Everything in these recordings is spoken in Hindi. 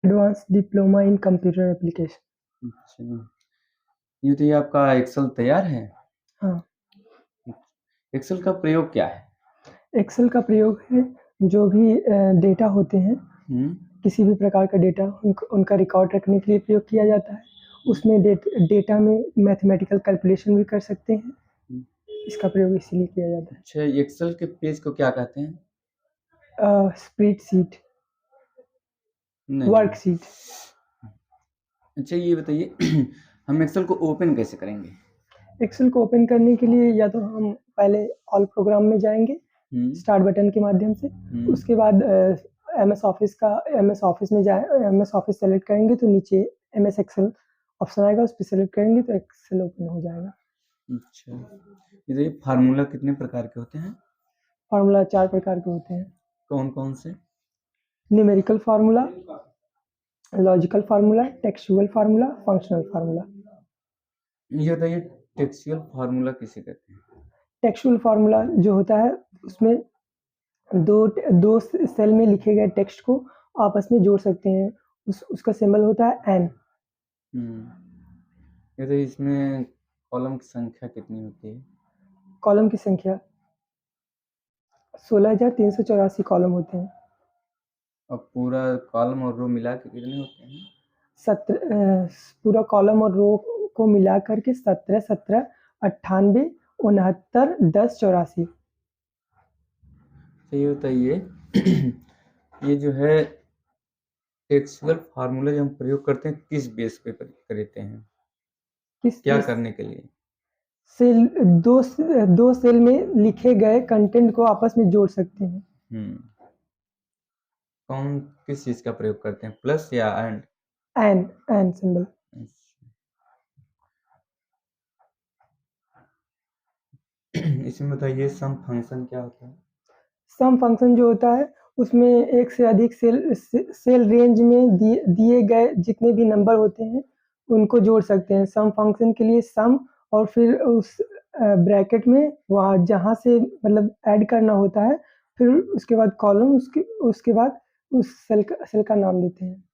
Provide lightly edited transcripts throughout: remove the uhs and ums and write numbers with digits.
Advance diploma in computer application. अच्छा, ये तो ये आपका एक्सेल तैयार है। हाँ, एक्सेल का प्रयोग क्या है? एक्सेल का प्रयोग है जो भी डेटा होते हैं, हम्म। किसी भी प्रकार का डेटा उनका रिकॉर्ड रखने के लिए प्रयोग किया जाता है। उसमें डेटा में मैथमेटिकल कैलकुलेशन भी कर सकते हैं। हम्म। इसका प्रयोग इसीलिए किया जाता अच्छा, एक्सेल के पेज को क्या कहते हैं? है। स्प्रेडशीट, नहीं। वर्कशीट। अच्छा, ये बताइए हम एक्सेल को ओपन कैसे करेंगे? एक्सेल को ओपन करने के लिए या तो हम पहले ऑल प्रोग्राम में जाएंगे हम्म। स्टार्ट बटन के माध्यम से। हम्म। उसके बाद एम एस ऑफिस में जाए, एम एस ऑफिस सेलेक्ट करेंगे तो नीचे एम एस एक्सेल ऑप्शन आएगा, उस पर सेलेक्ट करेंगे तो एक्सेल ओपन हो जाएगा। अच्छा, ये बताइए फार्मूला कितने प्रकार के होते हैं? फार्मूला 4 प्रकार के होते हैं। कौन कौन से? Numerical formula, logical formula, textual formula, functional formula. ये बताइए टेक्सचुअल फार्मूला किसे कहते हैं? टेक्सचुअल फार्मूला जो होता है उसमें दो दो सेल में लिखे गए टेक्स्ट को आपस में जोड़ सकते हैं। उसका सिंबल होता है एन। ये तो इसमें कॉलम की संख्या कितनी होती है? कॉलम की संख्या 16,384 कॉलम होते हैं। और पूरा कॉलम और रो मिला के कितने होते हैं? पूरा कॉलम और रो को मिला करके 17, 17, 98, 69, 10, 84। तो ये बताइए ये जो है टेक्सचुअल फार्मूला जो हम प्रयोग करते हैं किस बेस पे करते हैं? किस क्या किस करने के लिए? सेल दो सेल में लिखे गए कंटेंट को आपस में जोड़ सकते हैं। हम्म। कौन किस चीज का प्रयोग करते हैं, प्लस या एंड? N, N symbol. इसमें बताइए सम फंक्शन क्या होता है? सम फंक्शन जो होता है उसमें एक से अधिक सेल रेंज में दिए गए जितने भी नंबर होते हैं उनको जोड़ सकते हैं। सम फंक्शन के लिए सम और फिर उस ब्रैकेट में वहाँ जहाँ से मतलब ऐड करना होता है, फिर उसके बाद कॉलम, उसके बाद उस सेल का नाम देते हैं।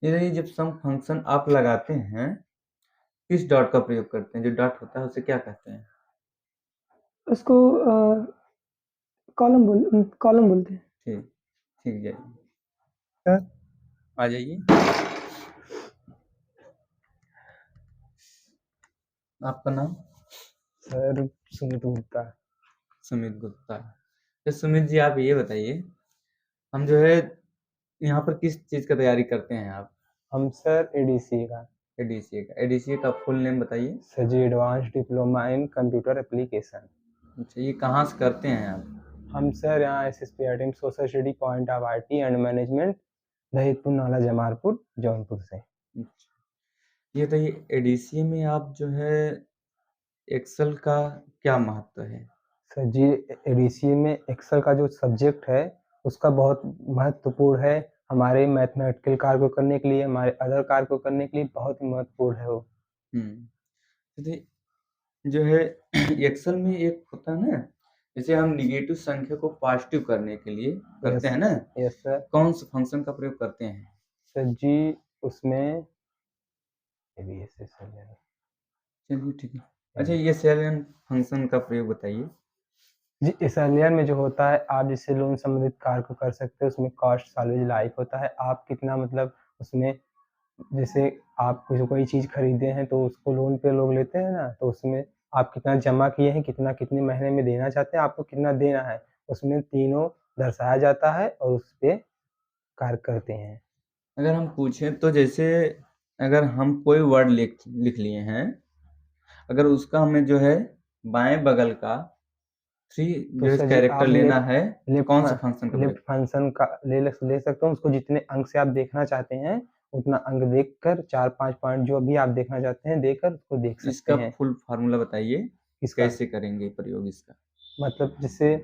ये देखिए जब सम फंक्शन आप लगाते हैं किस डॉट का प्रयोग करते हैं? जो डॉट होता है उसे क्या कहते हैं? उसको कॉलम बोलते हैं। ठीक, ठीक जाइए। सर, आ जाइए। आपका नाम? सर सुमित गुप्ता। सुमित गुप्ता। तो सुमित जी आप ये बताइए हम जो है यहाँ पर किस चीज का तैयारी करते हैं आप? हम सर एडीसी का। एडीसीए का फुल नेम बताइए। Sir ji advance diploma in computer application. अच्छा, ये कहाँ से करते हैं आप? हम सर यहाँ SSP ITM social study point of IT and management, Dahipur नाला जमालपुर जौनपुर से। अच्छा, ये बताइए एडीसीए में आप जो है एक्सेल का क्या महत्व है? सर जी एडीसी में एक्सेल का जो सब्जेक्ट है उसका बहुत महत्वपूर्ण है। हमारे मैथमेटिकल कार्य को करने के लिए, हमारे अदर कार्य को करने के लिए बहुत ही महत्वपूर्ण है वो। तो जो है एक्सेल में एक होता है ना, जैसे हम निगेटिव संख्या को पॉजिटिव करने के लिए करते यस, हैं ना, यस सर। कौन सा फंक्शन का प्रयोग करते हैं? सर जी उसमें चलिए ठीक है। अच्छा, ये सेलियन फंक्शन का प्रयोग बताइए। जी इस एलियर में जो होता है आप जिससे लोन संबंधित कार्य को कर सकते हैं, उसमें कॉस्ट सॉल्वेज लाइफ होता है। आप कितना मतलब उसमें जैसे आप कोई चीज़ खरीदे हैं तो उसको लोन पे लोग लेते हैं ना, तो उसमें आप कितना जमा किए हैं, कितना कितने महीने में देना चाहते हैं, आपको कितना देना है, उसमें तीनों दर्शाया जाता है और उस पे कार्य करते हैं। अगर हम पूछें तो जैसे अगर हम कोई वर्ड लिख लिए हैं, अगर उसका हमें जो है बाएं बगल का थ्री तो जो है सर जी कैरेक्टर आप लेना है तो लेफ्ट कौन सा फंक्शन का लेफ्ट प्रयोग? फंक्शन का ले सकते हो। उसको जितने अंक से आप देखना चाहते हैं उतना अंक देखकर 4-5 पॉइंट जो भी आप देखना चाहते हैं देकर उसको देख सकते इसका हैं। फुल फार्मूला बताइए, इसका कैसे करेंगे प्रयोग इसका? मतलब जैसे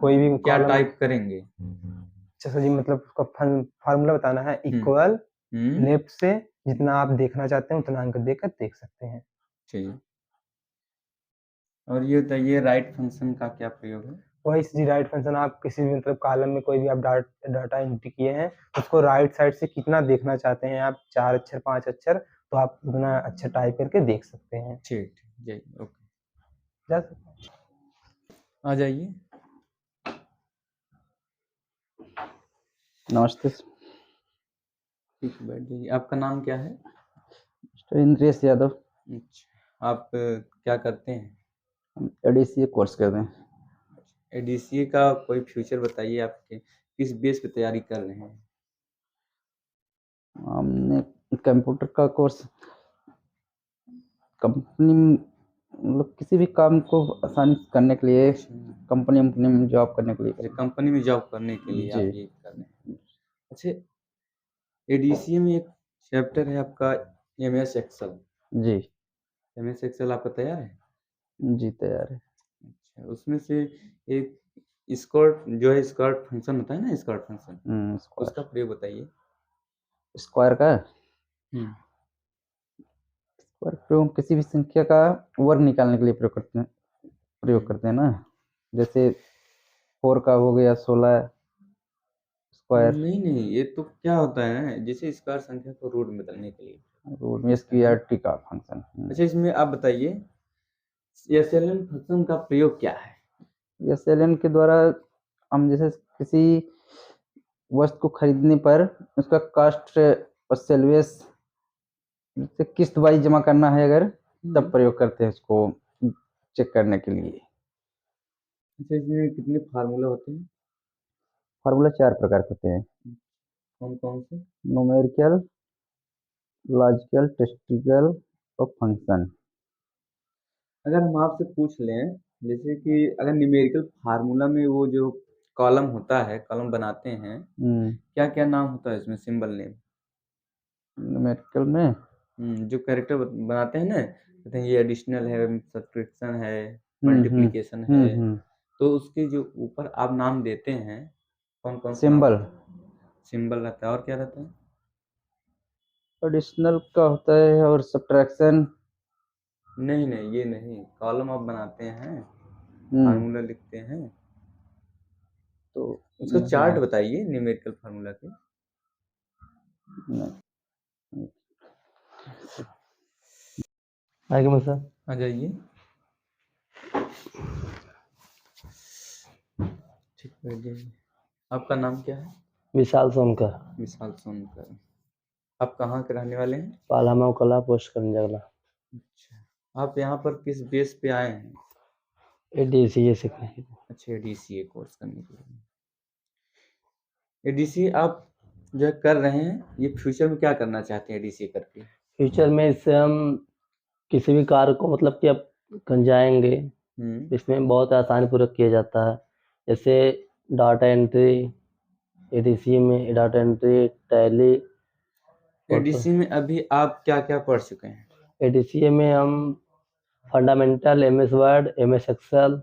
कोई भी क्या कॉलम। टाइप करेंगे? अच्छा सर जी मतलब उसका फार्मूला बताना है हम्म। इक्वल हम्म। लेफ्ट से जितना आप देखना चाहते हैं उतना अंक देकर देख सकते हैं। ठीक। और ये बताइए राइट फंक्शन का क्या प्रयोग है? वही सी राइट फंक्शन आप किसी भी मतलब कॉलम में कोई भी आप डाटा एंट्री किए हैं, उसको राइट साइड से कितना देखना चाहते हैं आप, 4 अक्षर 5 अक्षर, तो आप उतना अच्छा टाइप करके देख सकते हैं। ठीक ठीक, जी ओके। जा सकते आ जाइए। नमस्ते सर। ठीक है, बैठ जाइए। आपका नाम क्या है? मिस्टर इंद्रेश यादव। अच्छा, आप क्या करते हैं? हम एडीसीए कोर्स कर रहे हैं। एडीसीए का कोई फ्यूचर बताइए, आपके किस बेस पे तैयारी कर रहे हैं? हमने कंप्यूटर का कोर्स कंपनी मतलब किसी भी काम को आसानी से करने के लिए, कंपनी में जॉब करने के लिए अच्छा, कंपनी में जॉब करने के लिए आप जी। ये कर रहे हैं। अच्छा, एडीसीए में एक चैप्टर है आपका एमएस एक्सेल। जी। एमएस एक्सेल आपका तैयार है? जी तैयार है। अच्छा, उसमें से एक स्कॉट जो है, स्कॉट फंक्शन होता है ना, स्कॉट फंक्शन, उसका स्क्वायर प्रयोग बताइए। स्क्वायर का स्क्वायर प्रयोग किसी भी संख्या का वर्ग निकालने के लिए प्रयोग करते हैं ना। जैसे 4 का हो गया 16 स्क्वायर। नहीं, ये तो क्या होता है, जैसे स्क्वायर संख्या को रूट में बदलने के लिए। रूट में स्क्वायर का फंक्शन। अच्छा, इसमें आप बताइए एसएलएन फंक्शन का प्रयोग क्या है? एसएलएन के द्वारा हम जैसे किसी वस्तु को खरीदने पर उसका कास्ट और सेल्वेस से किस्त वाइज जमा करना है अगर, तब प्रयोग करते हैं उसको चेक करने के लिए। अच्छा, इसमें कितने फार्मूला होते हैं? फार्मूला 4 प्रकार के होते हैं। कौन कौन से? न्यूमेरिकल, लॉजिकल, टेस्टिकल और फंक्शन। अगर हम आपसे पूछ लें, जैसे कि अगर न्यूमेरिकल फार्मूला में वो जो कॉलम होता है, कॉलम बनाते हैं, क्या क्या नाम होता है इसमें, सिंबल नेम? न्यूमेरिकल में जो कैरेक्टर बनाते हैं ना, कहते हैं ये एडिशनल है, सब्ट्रैक्शन है, मल्टीप्लिकेशन है, तो उसके जो ऊपर आप नाम देते हैं, कौन कौन से नाम? सिंबल सिंबल रहता है, और क्या रहता है? एडिशनल का होता है और सब्ट्रैक्शन। नहीं, ये नहीं, कॉलम आप बनाते हैं, फार्मूला लिखते हैं, तो उसका चार्ट बताइए न्यूमेरिकल फार्मूला के। आगे सर। आ जाइए। ठीक, बैठ जाइए। आपका नाम क्या है? विशाल सोनकर। विशाल सोनकर। आप कहाँ के रहने वाले हैं? पालामा कला पोस्ट करने जगला। अच्छा, आप यहाँ पर किस बेस पे आए हैं? एडीसीए सीखने के लिए। अच्छा, एडीसीए कोर्स करने के लिए। एडीसीए आप जो है कर रहे हैं, ये फ्यूचर में क्या करना चाहते हैं एडीसीए करके? फ्यूचर में इससे हम किसी भी कार्य को मतलब कि अब जाएंगे, इसमें बहुत आसानी पूर्वक किया जाता है। जैसे डाटा एंट्री, एडीसीए में डाटा एंट्री, टैली। एडीसीए में अभी आप क्या क्या पढ़ चुके हैं? एडीसीए में हम fundamental, MS Word, MS Excel.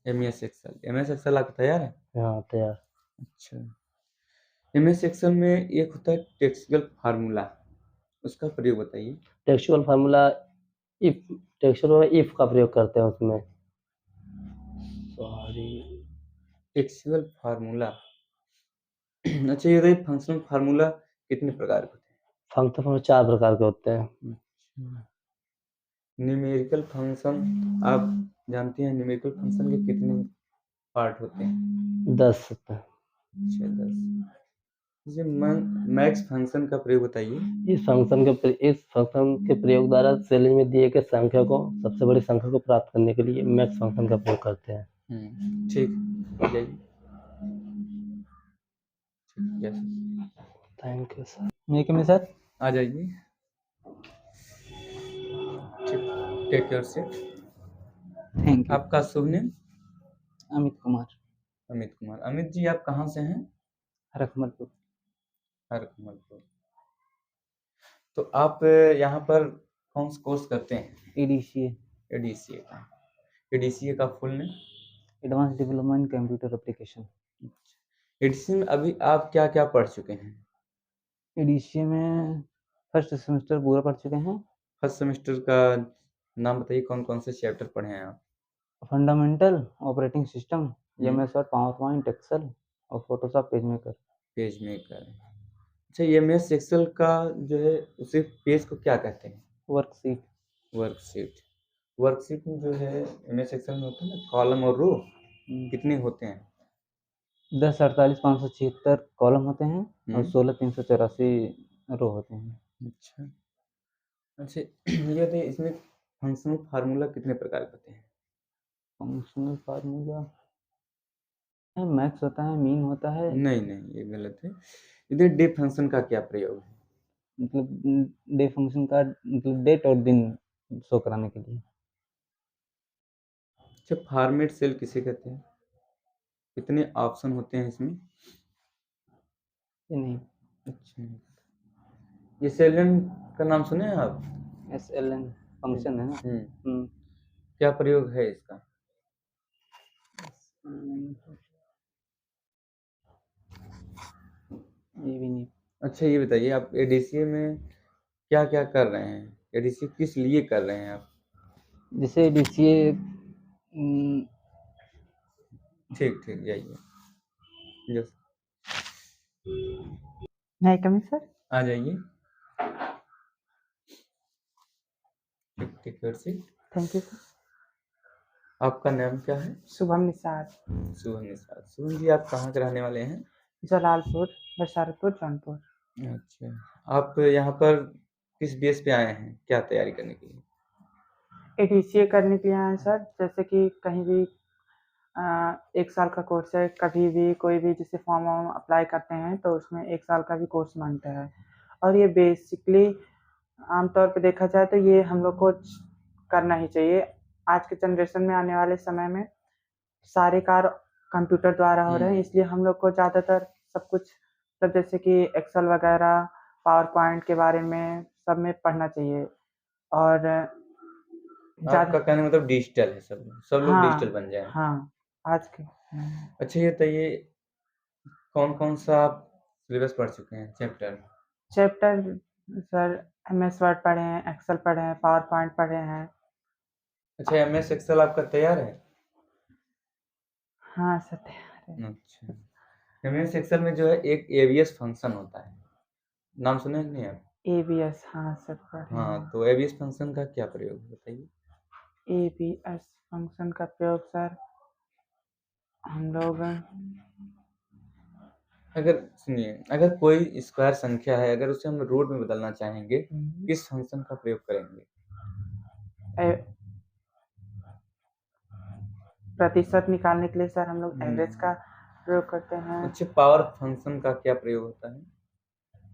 MS Excel. MS Excel आपका तैयार है? हाँ तैयार। अच्छा, एमएस एक्सेल में एक होता है टेक्सुअल फार्मूला, उसका प्रयोग बताइए। टेक्सचुअल फार्मूला इफ का प्रयोग करते हैं उसमें। Textual formula. अच्छा, ये फंक्शनल फार्मूला कितने प्रकार के होते हैं? फंक्शन फार्मूला 4 प्रकार के होते हैं। न्यूमेरिकल फंक्शन आप जानते हैं, न्यूमेरिकल फंक्शन के कितने पार्ट होते हैं? 10 होते हैं। अच्छा, 10। जैसे मैक्स फंक्शन का प्रयोग बताइए। इस फंक्शन के प्रयोग द्वारा श्रेणी में दिए गए संख्या को, सबसे बड़ी संख्या को प्राप्त करने के लिए मैक्स फंक्शन का प्रयोग करते हैं। ठीक, जाइए। Yes, thank you sir. मैं सर आ जाइए। ठीक, take your seat. Thank you. आपका शुभ नेम? अमित कुमार। अमित कुमार। अमित जी, आप कहाँ से हैं? रखमलपुर। हरकमलपुर। तो आप यहाँ पर कौन सा कोर्स करते हैं? एडीसीए। एडीसीए का। एडीसीए का full name? Advance development computer application. ADCA में अभी आप क्या क्या पढ़ चुके हैं? एडीसीए में फर्स्ट सेमेस्टर पूरा पढ़ चुके हैं। फर्स्ट सेमेस्टर का नाम बताइए, कौन कौन से चैप्टर पढ़े हैं आप? Fundamental, operating system, hmm, MS Word, PowerPoint, Excel और Photoshop, PageMaker. PageMaker. अच्छा, ये एमएस एक्सेल का जो है उसे पेज को क्या कहते हैं? वर्कशीट। वर्कशीट। वर्कशीट में जो है एमएस एक्सेल में होता है ना कॉलम और रो, कितने होते हैं? 10, 48, 576 कॉलम होते हैं और हम्म, 16, 384 रो होते हैं। अच्छा। अच्छा, ये बताइए इसमें फंक्शनल फार्मूला कितने प्रकार के होते हैं? फंक्शनल फार्मूला है, मैक्स होता है, मीन होता है, नहीं नहीं, ये गलत है। इधर डे फंक्शन का क्या प्रयोग है? मतलब डे फंक्शन का मतलब डेट और दिन शो कराने के लिए। अच्छा, फॉर्मेट सेल किसे कहते हैं? कितने ऑप्शन होते हैं इसमें? ये नहीं, अच्छा, ये सेलन का नाम सुने हैं आप? SLN फंक्शन है ना। हम्म, क्या प्रयोग है इसका? ये भी नहीं। अच्छा, ये बताइए आप एडीसीए में क्या क्या कर रहे हैं? एडीसीए किस लिए कर रहे हैं आप? जैसे DCA ठीक ठीक, जाइए। यस, नहीं कमी सर। आ जाइए। ठीक ठीक, your seat. Thank you sir. आपका नाम क्या है? शुभम निषाद, शुभम निषाद। शुभम जी, आप कहाँ के रहने वाले हैं? जलालपुर, बशारतपुर, जौनपुर। अच्छा, आप यहाँ पर किस बेस पे आए हैं, क्या तैयारी करने के लिए? ADCA करने के लिए आए हैं सर, जैसे कि कहीं भी 1 साल का कोर्स है, कभी भी कोई भी जैसे फॉर्म वॉर्म अप्लाई करते हैं तो उसमें 1 साल का भी कोर्स मांगता है। और ये बेसिकली आमतौर पे देखा जाए तो ये हम लोग को करना ही चाहिए। आज के जनरेशन में आने वाले समय में सारे कार्य कंप्यूटर द्वारा हो रहे हैं, इसलिए हम लोग को ज़्यादातर सब कुछ मतलब जैसे कि एक्सेल वगैरह, पावर पॉइंट के बारे में सब में पढ़ना चाहिए। और आपका ज़्यादा कहने का मतलब डिजिटल है, सब लोग डिजिटल बन जाएं। हाँ, आज के अच्छा, ये बताइए कौन कौन सा आप सिलेबस पढ़ चुके हैं, chapter? Chapter sir MS word पढ़े हैं, एक्सेल पढ़े हैं, पावर पॉइंट पढ़े हैं। अच्छा, एमएस एक्सेल आपका तैयार है? हाँ सर, तैयार है। अच्छा, एमएस एक्सेल में जो है एक एवीएस फंक्शन होता है, नाम सुने हैं नहीं आप? ABS हाँ सर पढ़े हाँ, हैं। तो एवीएस फंक्शन का क्या प्रयोग है बताइए? ABS फंक्शन का प्रयोग सर हम लोग अगर सुनिए, अगर कोई स्क्वायर संख्या है, अगर उसे हम रूट में बदलना चाहेंगे, किस फंक्शन का प्रयोग करेंगे? प्रतिशत निकालने के लिए सर हम लोग एवरेज का प्रयोग करते हैं। अच्छा, पावर फंक्शन का क्या प्रयोग होता है?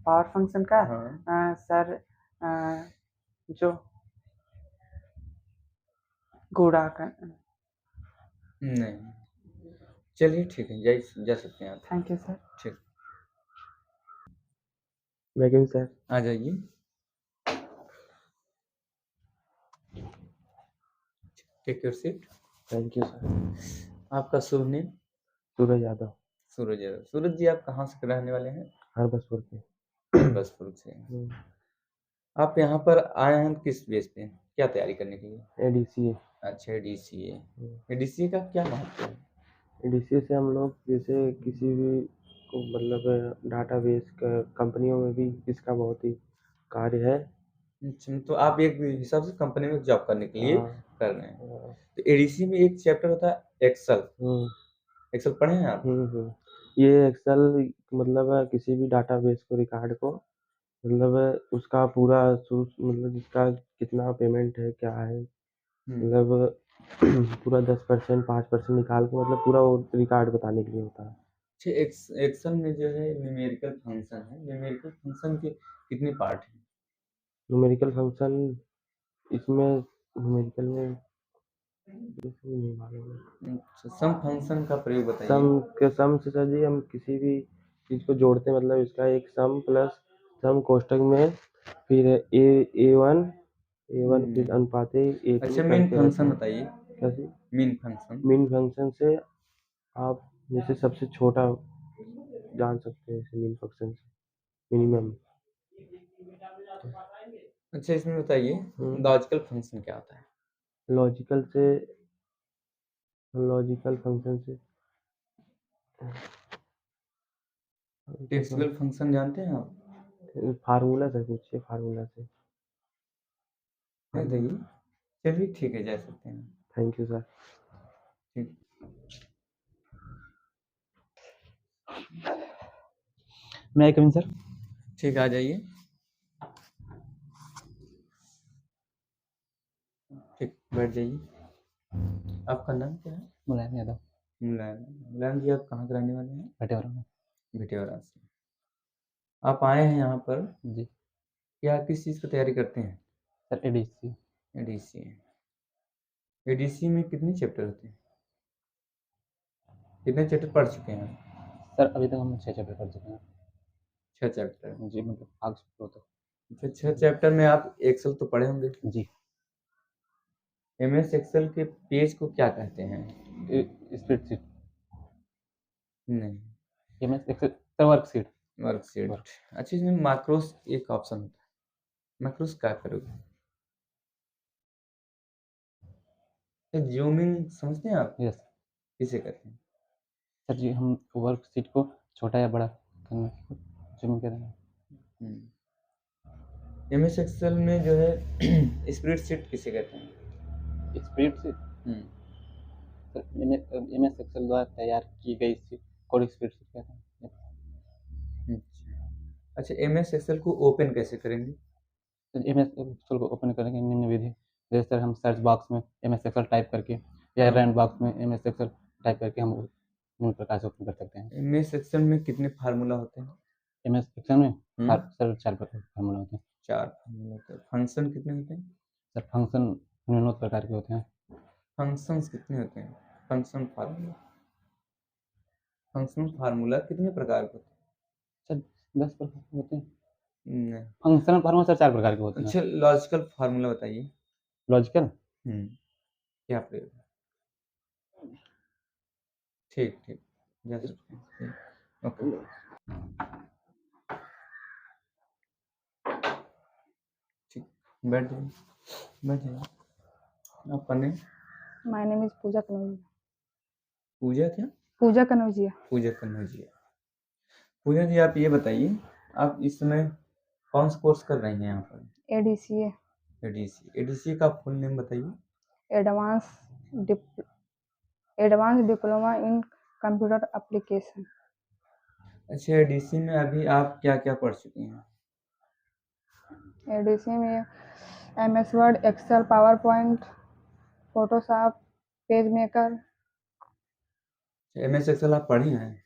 पावर फंक्शन का हाँ, सर जो गुणा कर। नहीं, चलिए ठीक है, जा सकते हैं आप। Thank you sir. ठीक, वेलकम सर। आ जाइए। Take your seat. Thank you sir. आपका शुभ नेम? सूरज यादव, सूरज यादव। सूरज जी, आप कहाँ से रहने वाले हैं? हरबसपुर के। बसपुर से। आप यहाँ पर आए हैं किस बेस पे, क्या तैयारी करने के लिए? ADCA। अच्छा, डीसीए। डीसीए का क्या महत्व है? ADCA से हम लोग जैसे किसी भी को मतलब डाटाबेस का कंपनियों में भी इसका बहुत ही कार्य है। अच्छा, तो आप एक हिसाब से कंपनी में जॉब करने के लिए हाँ, कर रहे हैं। तो एडीसी में एक चैप्टर होता है एक्सेल। एक्सेल पढ़े हैं आप? ये एक्सेल मतलब किसी भी डाटाबेस को रिकॉर्ड को मतलब उसका पूरा मतलब इसका कितना पेमेंट है क्या है मतलब पूरा 10% 5% निकाल के मतलब पूरा वो रिकॉर्ड बताने के लिए होता है। अच्छा, एक्सेल में जो है न्यूमेरिकल फंक्शन है, न्यूमेरिकल फंक्शन के कितने पार्ट हैं? न्यूमेरिकल फंक्शन इसमें न्यूमेरिकल में जैसे नहीं मालूम है। अच्छा, सम फंक्शन का प्रयोग बताइए। सम से सर जी हम किसी भी चीज को जोड़ते हैं मतलब इसका एक सम प्लस सम कोष्ठक में फिर ए वन फिर अनुपात A2 अच्छा, मेन करके फंक्शन रहता है। बताइए। कैसे? Main function. मीन फंक्शन से आप जैसे सबसे छोटा जान सकते हैं जैसे मीन फंक्शन से मिनिमम। अच्छा, इसमें बताइए लॉजिकल फंक्शन क्या होता है? लॉजिकल से लॉजिकल फंक्शन से टेक्सुअल फंक्शन जानते हैं आप? फार्मूला से पूछिए, फार्मूला से। नहीं देखिए, चलिए ठीक है, जा सकते हैं। Thank you sir. ठीक, मैं कमिंग सर? ठीक, आ जाइए। ठीक, बैठ जाइए। आपका नाम क्या है? मुलायम यादव। मुलायम। मुलायम जी, आप कहाँ के रहने वाले हैं? भटेवरा। भिटेवरा से। आप आए हैं यहाँ पर, जी क्या किस चीज़ की तैयारी करते हैं? Sir, ADC. एडीसी। एडीसी में कितने चैप्टर होते हैं? कितने चैप्टर पढ़ चुके हैं आप? सर अभी तक हम 6 चैप्टर कर चुके हैं। 6 चैप्टर। जी, मतलब आगे शुरू तो। अच्छा, 6 चैप्टर में आप एक्सेल तो पढ़े होंगे। जी। एमएस एक्सेल के पेज को क्या कहते हैं? स्प्रेडशीट। नहीं, MS Excel sir, worksheet. Worksheet. Work. अच्छा, इसमें मैक्रोस एक ऑप्शन होता है, मैक्रोस क्या करोगे? जूमिंग समझते हैं आप? यस किसे कहते हैं? सर जी, हम वर्कशीट को छोटा या बड़ा करने को जूम कहते हैं। एमएस एक्सेल में जो है स्प्रेडशीट किसे कहते हैं? स्प्रेडशीट सर, एमएस एक्सेल द्वारा तैयार की गई कोड स्प्रेडशीट कहते हैं। अच्छा, एमएस एक्सेल को ओपन कैसे करेंगे? तो एमएस एक्सेल को ओपन करेंगे निम्न विधि। जैसे सर, हम सर्च बॉक्स में एमएस एक्सेल टाइप करके या रैंड बॉक्स में एमएस एक्सेल टाइप करके हम निम्न प्रकार से ओपन कर सकते हैं। एमएस एक्सेल में कितने फार्मूला होते हैं? एमएस एक्सेल में सर 4 प्रकार के फार्मूला होते हैं। 4 फार्मूला होते हैं। फंक्शन कितने होते हैं? सर फंक्शन निम्नलिखित प्रकार के होते हैं। फंक्शंस कितने होते हैं? फंक्शन फार्मूला, फंक्शनल फार्मूला कितने प्रकार के होते सर 10 प्रकार के होते हैं। हैं? नहीं। फंक्शनल फार्मूला सर 4 प्रकार के होते हैं। अच्छा, लॉजिकल फार्मूला बताइए। लॉजिकल क्या प्रयोग है? ठीक ठीक, जा सकते हैं। ओके, ठीक, बैठ जाइए, बैठ जाइए। आपका नेम? माय नेम इज पूजा कनौजिया। पूजा क्या? पूजा कनौजिया। पूजा कन्नौजिया। पूजा जी, आप ये बताइए, आप इस समय कौन सा कोर्स कर रहे हैं यहाँ पर? एडीसीए। एडीसी। एडीसी का फुल नेम बताइए। Advance diploma in computer application. अच्छा, एडीसी में अभी आप क्या क्या पढ़ चुके हैं? एडीसी में MS Word, Excel, PowerPoint, Photoshop, PageMaker. MS Excel आप पढ़े हैं?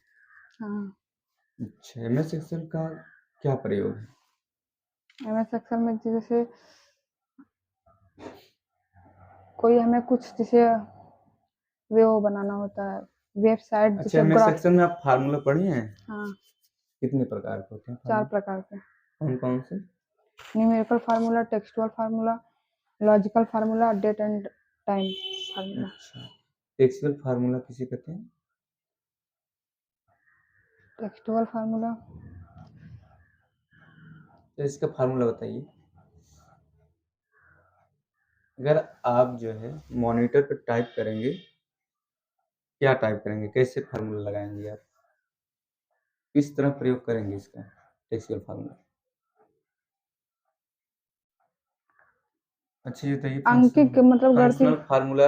हाँ। अच्छा, एमएस एक्सेल का क्या प्रयोग है? एमएस एक्सेल में जैसे कोई हमें कुछ जैसे वो बनाना होता है, वेबसाइट अच्छा, जैसे एमएस एक्सेल में आप फार्मूला पढ़े हैं? हाँ, कितने प्रकार के होते हैं 4 फार्मूला? प्रकार के। कौन कौन से? Numerical formula, textual formula, logical formula, date and time formula. अच्छा, टेक्सुअल फार्मूला किसे कहते हैं? टेक्सटुअल फार्मूला तो इसका फार्मूला बताइए। अगर आप जो है मॉनिटर पर टाइप करेंगे, क्या टाइप करेंगे, कैसे फार्मूला लगाएंगे आप, किस तरह प्रयोग करेंगे इसका टेक्सुअल फार्मूला? अच्छा, ये बताइए, अंक के मतलब गणित फंक्शनल फार्मूला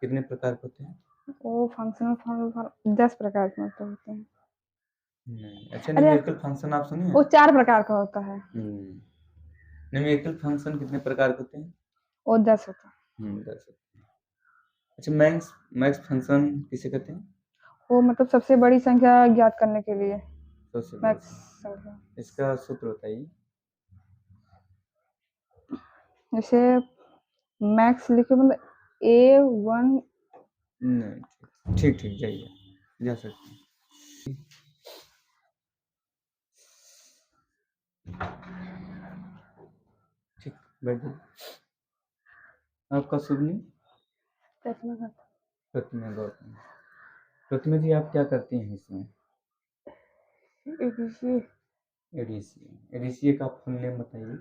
कितने प्रकार के होते हैं? वो फंक्शनल फार्मूला 10 प्रकार के मतलब होते हैं। नहीं। अच्छा, अरे न्यूमेरिकल फंक्शन आप सुने हैं? वो 4 प्रकार का होता है। न्यूमेरिकल फंक्शन कितने प्रकार के होते हैं? वो 10 होता है। 10 होते हैं। अच्छा, मैक्स मैक्स फंक्शन किसे कहते हैं? वो मतलब सबसे बड़ी संख्या ज्ञात करने के लिए सबसे बड़ी मैक्स संख्या। संख्या। इसका सूत्र बताइए। जैसे मैक्स लिखे मतलब A1। नहीं, ठीक ठीक, जाइए, जा सकते हैं। ठीक, बैठ जाइए। आपका शुभ नाम? प्रतिमा गौतम। प्रतिमा जी, आप क्या करती हैं इसमें? एडीसी। एडीसी का फुल नेम बताइए।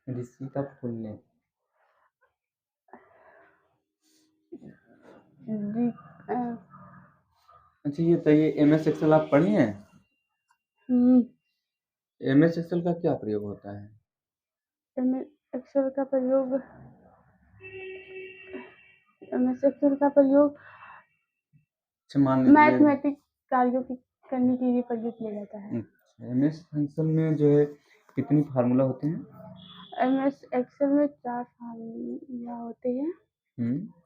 एडीसी का फुल नेम? जी अच्छा ये बताइए एमएस एक्सेल आप पढ़े हैं? एमएस एक्सेल का क्या प्रयोग होता है? एक्सेल का प्रयोग एमएस एक्सेल का प्रयोग अच्छा मान लीजिए मैथमेटिक कार्यों की करने के लिए प्रयोग किया जाता है। एमएस एक्सेल में जो है कितनी फार्मूला होते हैं? एमएस एक्सेल में 4 फार्मूला होते हैं।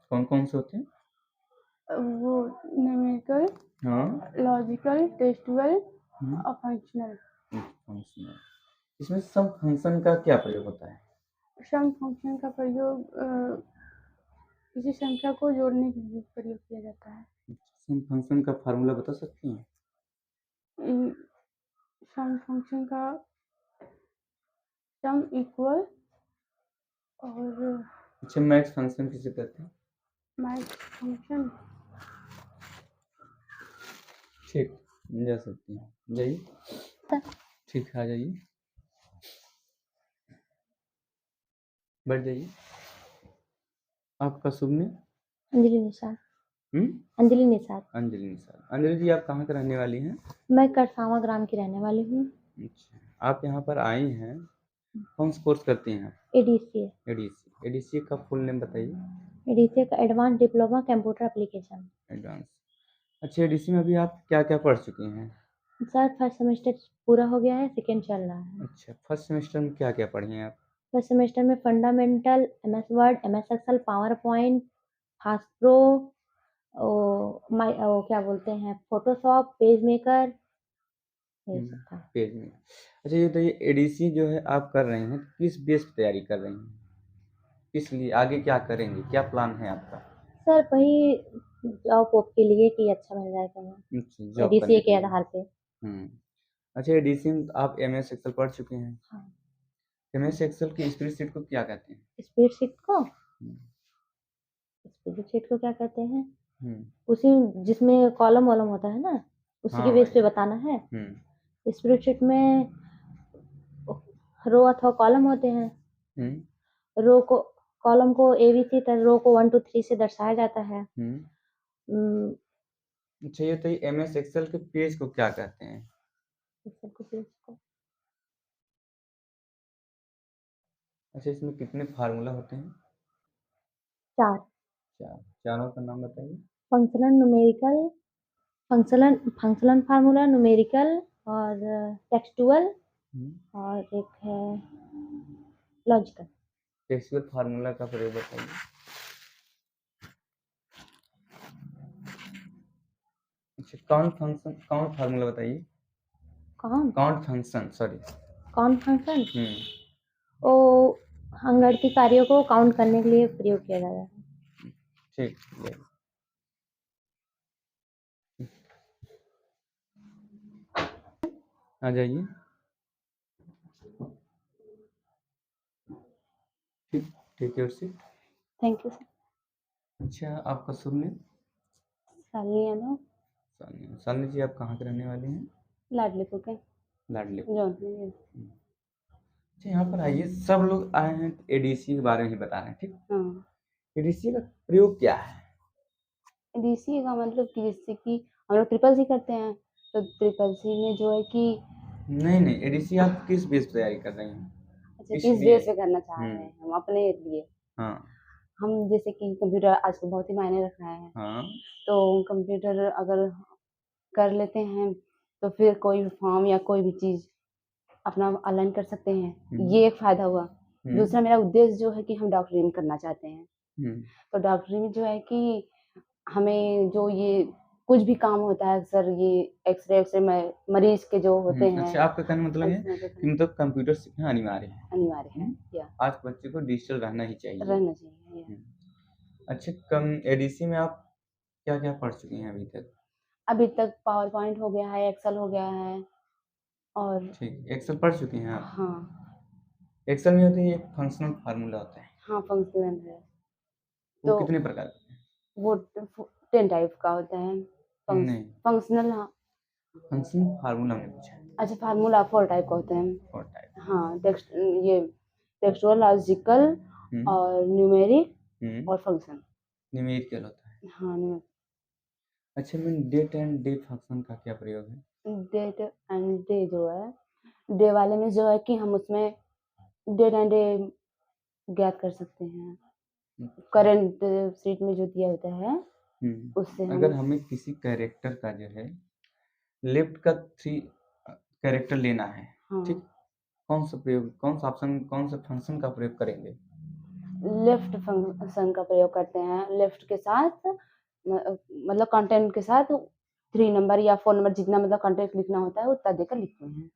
कौन कौन से होते हैं? वो न्यूमेरिकल, हाँ लॉजिकल, टेक्सचुअल हम्म, और फंक्शनल। फंक्शनल। इसमें सम फंक्शन का क्या प्रयोग होता है? सम फंक्शन का प्रयोग किसी संख्या को जोड़ने के लिए प्रयोग किया जाता है। सम फंक्शन का फार्मूला बता सकती हैं? सम फंक्शन का सम इक्वल और अच्छा मैक्स फंक्शन किसे कहते हैं? मैक्स फंक्शन ठीक जा सकती हैं, जाइए। ठीक है आ जाइए, बैठ जाइए। आपका शुभ नाम? अंजलि निषाद। हम्म? अंजलि निषाद। अंजलि निषाद। अंजलि जी आप कहाँ के रहने वाली हैं? मैं करसावा ग्राम की रहने वाली हूँ। अच्छा आप यहाँ पर आई हैं, कौन सा कोर्स करती हैं आप? एडीसीए। एडीसी। एडीसी का फुल नेम बताइए। एडीसीए का advance diploma computer application. Advance. अच्छा एडीसी में अभी आप क्या क्या पढ़ चुकी हैं? सर फर्स्ट सेमेस्टर पूरा हो गया है, सेकेंड चल रहा है। अच्छा फर्स्ट सेमेस्टर में क्या क्या पढ़ी हैं आप? फर्स्ट सेमेस्टर में fundamental, MS Word, MS Excel, PowerPoint, fast pro, क्या बोलते हैं, फोटोशॉप, पेज मेकर, ये सब था। पेज में। अच्छा ये बताइए एडीसी जो है आप कर रही हैं किस बेस पे तैयारी कर रही हैं? किस लिए आगे क्या करेंगे, क्या प्लान है आपका? सर वही जॉब वॉब के लिए कि अच्छा मिल जाए कहीं, अच्छा जॉब करने एडीसीए के के लिए। आधार पे। अच्छा एडीसी में आप एमएस एक्सेल पढ़ चुके हैं? हाँ। एमएस एक्सेल की स्प्रेडशीट को क्या कहते हैं? स्प्रेडशीट को हम्म, स्प्रेडशीट को क्या कहते हैं? हम्म, उसी जिसमें कॉलम वॉलम होता है ना, उसी हाँ के बेस वही। पे बताना है। हम्म, स्प्रेडशीट में रो अथवा कॉलम होते हैं। हम्म, रो को कॉलम को एबीसी तक, रो को 1 2 3 से दर्शाया जाता है। हम्म। उम, अच्छा ये बताइए एमएस एक्सेल के पेज को क्या कहते हैं? एक्सेल को पेज को अच्छा इसमें कितने फार्मूला होते हैं? 4 चार। चारों का नाम बताइए। Functional, numerical, functional formula, numerical और टेक्सटुअल, और एक है लॉजिकल। टेक्सचुअल फार्मूला का प्रयोग बताइए। अच्छा काउंट फार्मूला बताइए। Count function sorry. कौन फंक्शन? वो अंगणितीय कार्यों को काउंट करने के लिए प्रयोग किया जाता है। ठीक है। आ जाइए। ठीक ठीक है उसी। Thank you sir. अच्छा आपका शुभ नाम? शालिनी यादव, सानिया। सानिया जी आप कहाँ के रहने वाले हैं? लाडलीपुर के लाडलीपुर। जौनपुर। अच्छा यहाँ पर आइए, सब लोग आए हैं एडीसी के बारे में ही बता रहे हैं, ठीक? हाँ, एडीसी का प्रयोग क्या है? एडीसी का मतलब कि जैसे कि हम लोग ट्रिपल सी करते हैं, तो ट्रिपल सी में जो है कि नहीं एडीसी आप किस बेस पे तैयारी कर रही हैं? अच्छा किस बेस पे करना चाह रहे हम्म, हैं हम अपने लिए। हाँ हम जैसे कि कंप्यूटर आजकल बहुत ही मायने रख रहे हैं, हाँ तो कंप्यूटर अगर कर लेते हैं तो फिर कोई भी फॉर्म या कोई भी चीज़ अपना ऑनलाइन कर सकते हैं, ये एक फ़ायदा हुआ। दूसरा मेरा उद्देश्य जो है कि हम डॉक्टरी में करना चाहते हैं, तो डॉक्टरी में जो है कि हमें जो ये कुछ भी काम होता है अक्सर ये एक्सरे मरीज के जो होते हैं। अच्छा आपका कहने का मतलब है कि मतलब कंप्यूटर सीखना अनिवार्य है। अनिवार्य है या आज बच्चे को डिजिटल रहना ही चाहिए। रहना चाहिए। अच्छा कम एडीसी में आप क्या क्या पढ़ चुके हैं अभी तक? अभी तक पावर पॉइंट हो गया है, एक्सेल हो गया है, और ठीक एक्सेल पढ़ चुके हैं आप? हाँ। एक्सेल में होते हैं एक फंक्शनल फार्मूला होता है। हाँ फंक्शनल है। वो तो कितने प्रकार के हैं? वो 10 टाइप का होता है। नहीं फंक्शनल, हाँ। फंक्शनल फार्मूला में पूछा है। अच्छा फार्मूला 4 टाइप का होते हैं। 4 टाइप। हाँ ये टेक्सचुअल, लॉजिकल और न्यूमेरिक और फंक्शन। न्यूमेरिकल होता है। हाँ न्यूमेरिकल। अच्छा ma'am, date and day function का क्या प्रयोग है? डेट एंड डे जो है, डे वाले में जो है कि हम उसमें डेट एंड डे ज्ञात कर सकते हैं, करंट शीट में जो दिया होता है उससे अगर हम हमें किसी कैरेक्टर का जो है लेफ्ट का 3 कैरेक्टर लेना है, हाँ ठीक, कौन सा प्रयोग, कौन सा ऑप्शन, कौन सा फंक्शन का प्रयोग करेंगे? लेफ्ट फंक्शन का प्रयोग करते हैं। लेफ्ट के साथ मतलब कंटेंट के साथ 3 नंबर या 4 नंबर जितना मतलब कंटेंट लिखना होता है उतना देकर लिखते हैं।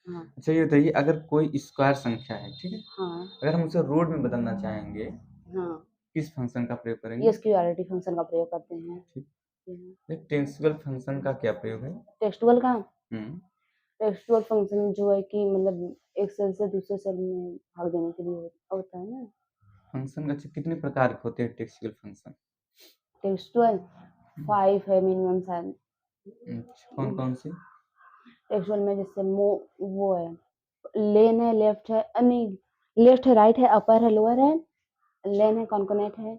हाँ अच्छा ये बताइए, अगर कोई स्क्वायर संख्या है, ठीक है, हाँ अगर हम उसे रोड में बदलना चाहेंगे, हाँ, किस फंक्शन का प्रयोग ये करेंगे? स्क्यूआरटी फंक्शन का प्रयोग करते हैं। ठीक। टेक्सुअल फंक्शन का क्या प्रयोग है? टेक्सटुअल का हम्म, टेक्सटुअल फंक्शन जो है कि मतलब एक सेल से दूसरे सेल में भाग देने के लिए होता है ना। फंक्शन अच्छा कितने प्रकार के होते हैं टेक्सुअल फंक्शन? टेक्सटुअल 5 है मिनिमम शायद। कौन कौन से? टेक्सटुअल में जैसे वो है, लेन है, लेफ्ट है, नहीं लेफ्ट है, राइट है, अपर है, लोअर है, लेन है, कॉन्कोनेट है।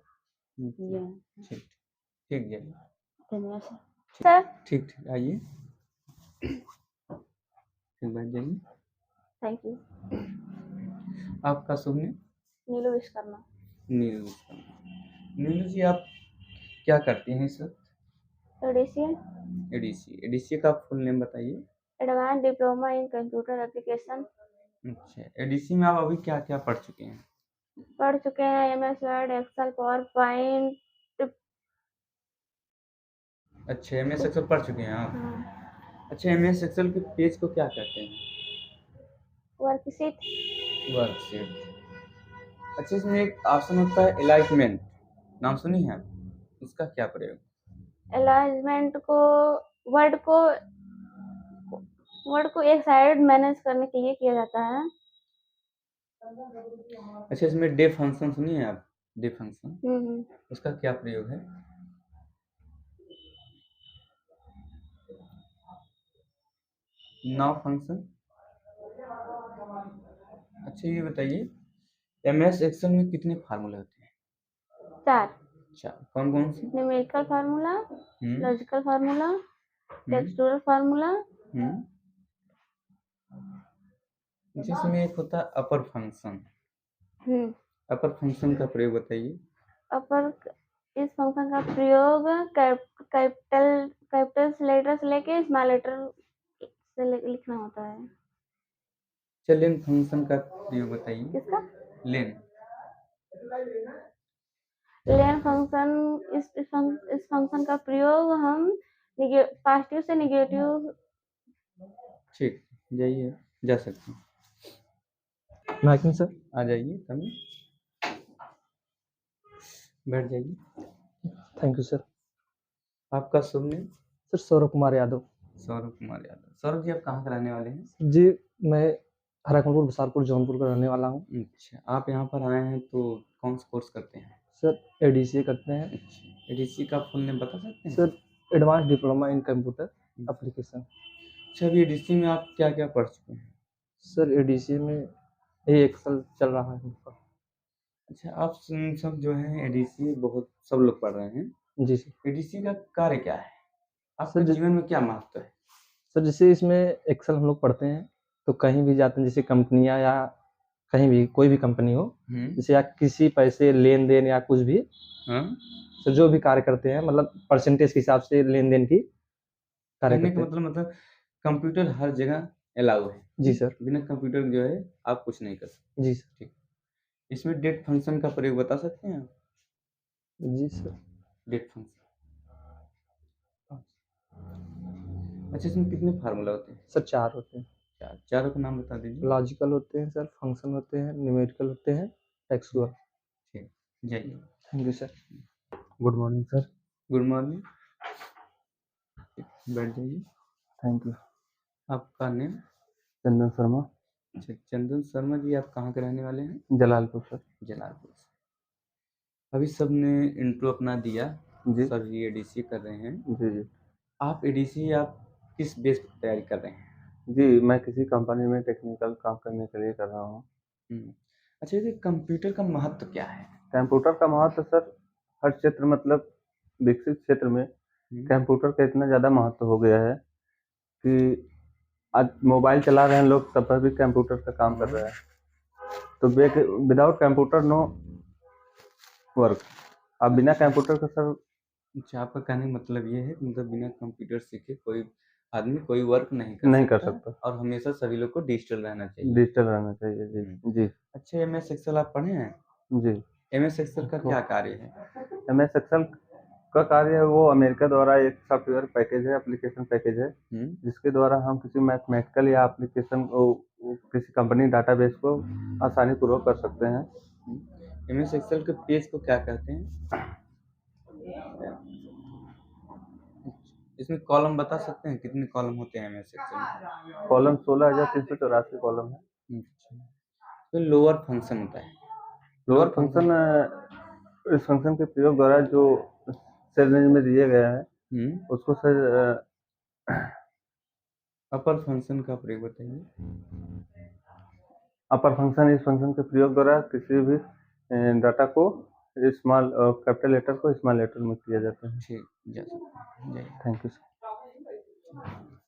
ये ठीक ठीक जाइए, धन्यवाद सर। ठीक ठीक आइए, ठीक बैठ जाइए। Thank you. आपका शुभ नाम? नीलू विश्वकर्मा। नीलू विश्वकर्मा। नीलू जी आप क्या करते हैं सर? एडीसीएन एडीसी, एडीसी का फुल नेम बताइए। Advance diploma in computer application. अच्छा, एडीसी में आप अभी क्या क्या पढ़ चुके हैं? पढ़ चुके हैं MS Word, Excel, PowerPoint. अच्छा एम एस एक्सेल पढ़ चुके हैं आप? अच्छा एम एस एक्सेल के पेज को क्या कहते हैं? वर्कशीट। वर्कशीट। अच्छा इसमें एक ऑप्शन होता है अलाइनमेंट, नाम सुनी है आप? उसका क्या प्रयोग? अलाइनमेंट को वर्ड को वर्ड को एक साइड मैनेज करने के लिए किया जाता है। अच्छा इसमें डे फंक्शन सुनी है आप? डे फंक्शन, उसका क्या प्रयोग है? Now function. अच्छा ये बताइए, एम एस एक्सेल में कितने फार्मूले होते हैं? 4। अच्छा कौन कौन से? न्यूमेरिकल फार्मूला, हम्म लॉजिकल फार्मूला, हम्म टेक्सटुअल फार्मूला। हम्म जिसमें एक होता है अपर फंक्शन, अपर फंक्शन का प्रयोग बताइए। अपर इस फंक्शन का प्रयोग कैपिटल लेटर से लेके स्मॉल लेटर से लिखना होता है। चलिए लेन फंक्शन का प्रयोग बताइए। किसका? लेन। लेन फंक्शन, इस फंक्शन का प्रयोग हम पॉजिटिव से निगेटिव। ठीक, जाइए, जा सकते हैं, माइकिंग सर। आ जाइए कभी, बैठ जाइए। Thank you sir. आपका शुभ नाम? सर सौरभ कुमार यादव। सौरभ कुमार यादव। सौरभ जी आप कहाँ के रहने वाले हैं? जी मैं हरकपुर बसारपुर जौनपुर का रहने वाला हूँ। अच्छा, आप यहाँ पर आए हैं तो कौन सा कोर्स करते हैं? सर एडीसीए करते हैं। अच्छा, एडीसी का फुल नेम बता सकते हैं? Sir advance diploma in computer application. अच्छा अभी एडीसी में आप क्या क्या पढ़ चुके हैं? सर एडीसीए में ये एक्सेल चल रहा है हमका। अच्छा आप सब जो है एडीसी बहुत सब लोग पढ़ रहे हैं, जी सर। एडीसी का कार्य क्या है, आपके सर जीवन में क्या महत्व है? सर जैसे इसमें एक्सेल हम लोग पढ़ते हैं तो कहीं भी जाते हैं, जैसे कंपनियां या कहीं भी कोई भी कंपनी हो, जैसे या किसी पैसे लेन देन या कुछ भी, हाँ, सर जो भी कार्य करते हैं मतलब परसेंटेज के हिसाब से लेन देन की कार्य कहने करते का हैं। मतलब कंप्यूटर हर जगह अलाउ है। जी सर। बिना कंप्यूटर जो है आप कुछ नहीं कर सकते। जी सर। ठीक, इसमें डेट फंक्शन का प्रयोग बता सकते हैं आप? जी सर। डेट फंक्शन, अच्छा इसमें कितने फार्मूला होते हैं? सर 4 होते हैं। चारों का नाम बता दीजिए। लॉजिकल होते हैं सर, फंक्शन होते हैं, न्यूमेरिकल होते हैं, टेक्सुअल। ठीक, जाइए। Thank you sir. Good morning sir. Good morning, बैठ जाइए। Thank you. आपका नेम? चंदन शर्मा। अच्छा चंदन शर्मा जी, आप कहाँ के रहने वाले हैं? जलालपुर सर। जलालपुर से। अभी सबने इंट्रो अपना दिया, जी। सभी एडीसी कर रहे हैं। जी जी। आप एडीसी आप किस बेस पर तैयारी कर रहे हैं? जी मैं किसी कंपनी में टेक्निकल काम करने के लिए कर रहा हूँ। अच्छा ये कंप्यूटर का महत्व क्या है? कंप्यूटर का महत्व सर हर क्षेत्र मतलब विकसित क्षेत्र में हम्म, कंप्यूटर का इतना ज़्यादा महत्व हो गया है कि आज मोबाइल चला रहे हैं लोग, तब पर भी कंप्यूटर का काम कर रहा है। तो विदाउट कंप्यूटर नो वर्क। अब बिना कंप्यूटर का सर अच्छा, आपका कहने का मतलब ये है कि मतलब बिना कंप्यूटर सीखे कोई आदमी कोई वर्क नहीं नहीं कर सकता सकता। और हमेशा सभी लोग को डिजिटल रहना चाहिए। डिजिटल रहना चाहिए जी। जी अच्छा, MS एक्सेल आप पढ़े हैं? जी। MS एक्सेल का क्या कार्य है? MS एक्सेल का कार्य है, वो अमेरिका द्वारा एक सॉफ्टवेयर पैकेज है, एप्लीकेशन पैकेज है, जिसके द्वारा हम किसी मैथमेटिकल या एप्लीकेशन को, किसी कंपनी डाटाबेस को आसानी पूर्वक कर सकते हैं। MS एक्सेल के पेज को क्या कहते हैं? इसमें कॉलम बता सकते हैं, कितने कॉलम होते हैं MS एक्सेल में? कॉलम 16,384 कॉलम है। अच्छा, तो लोअर फंक्शन होता है। लोअर फंक्शन इस फंक्शन के प्रयोग द्वारा जो सेल रेंज में दिए गया है उसको सर अपर फंक्शन का प्रयोग बताइए। अपर फंक्शन इस फंक्शन के प्रयोग द्वारा किसी भी डाटा को स्मॉल कैपिटल लेटर को स्मॉल लेटर में किया जाता है। ठीक, जय। Thank you sir.